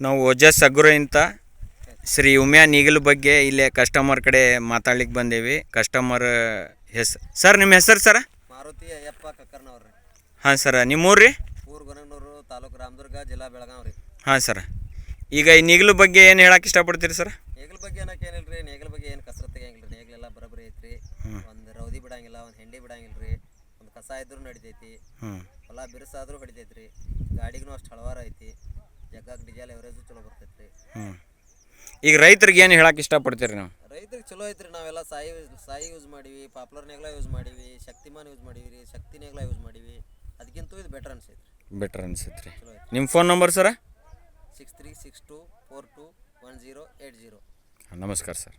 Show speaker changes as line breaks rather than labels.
ನಾವು ಓಜಸ್ ಸಗ್ಗುರ ಅಂತ ಶ್ರೀ ಉಮ್ಯಾ ನೀಗಲ್ ಬಗ್ಗೆ ಇಲ್ಲೇ ಕಸ್ಟಮರ್ ಕಡೆ ಮಾತಾಡ್ಲಿಕ್ಕೆ ಬಂದೇವಿ. ಕಸ್ಟಮರ್ ಸರ್ ನಿಮ್ಮ ಹೆಸರು ಸರ?
ಮಾರುತಿ ಅಯ್ಯಪ್ಪ ಕಕ್ಕರ್ನವ್ರಿ.
ಹಾಂ ಸರ, ನಿಮ್ಮೂರು ರೀ?
ಊರು ಗೊನಗನೂರು, ತಾಲೂಕು ರಾಮದುರ್ಗ, ಜಿಲ್ಲಾ ಬೆಳಗಾವಿ ರೀ.
ಹಾಂ ಸರ, ಈಗ ಈ ನೀಗಲ್ ಬಗ್ಗೆ ಏನು ಹೇಳಕ್ಕೆ ಇಷ್ಟಪಡ್ತೀರಿ ಸರ್?
ನೇಗಲ್ ಬಗ್ಗೆ ಏನಕ್ಕೆ ಏನಿಲ್ಲ ರೀ, ನೇಗಲ್ ಬಗ್ಗೆ ಏನು ಕಸರತ್ತು ತೆಗಿಯಂಗಿಲ್ಲ ರೀ. ನೇಗಲೆಲ್ಲ ಬರೋಬ್ಬರಿ ಐತ್ರಿ. ಒಂದು ರೌದಿ ಬಿಡಂಗಿಲ್ಲ, ಒಂದು ಹೆಂಡಿ ಬಿಡಂಗಿಲ್ಲ ರೀ. ಒಂದು ಕಸ ಇದ್ರೂ ನಡಿತೈತಿ, ಹೊಲ ಬಿರುಸಾದ್ರೂ ಹೊಡಿತೈತಿ ರೀ. ಗಾಡಿಗೂ ಅಷ್ಟು ಹಳವಾರ ಐತಿ. ಜಗ್ಗಾಗ ಡಿಜಲ್ ಎವರೇಜು ಚಲೋ ಬರ್ತೈತಿ ರೀ.
ಈಗ ರೈತರಿಗೆ ಏನು ಹೇಳಕ್ಕೆ ಇಷ್ಟಪಡ್ತೀರಿ ನಾವು?
ರೈತರಿಗೆ ಚಲೋ ಐತ್ರಿ. ನಾವೆಲ್ಲ ಸಾಯಿ ಯೂಸ್ ಮಾಡೀವಿ, ಪಾಪ್ಯುಲರ್ ನೇಗ್ಲ ಯೂಸ್ ಮಾಡೀವಿ, ಶಕ್ತಿಮಾನ್ ಯೂಸ್ ಮಾಡೀವಿ ರೀ, ಶಕ್ತಿ ನೇಗ್ಲ ಯೂಸ್ ಮಾಡೀವಿ. ಅದಕ್ಕಿಂತ ಇದು ಬೆಟರ್ ಅನ್ಸೈತಿ.
ಬೆಟರ್ ಅನ್ಸೈತೆ ರೀ. ನಿಮ್ಮ ಫೋನ್ ನಂಬರ್ ಸರ?
6362421080.
ನಮಸ್ಕಾರ ಸರ್.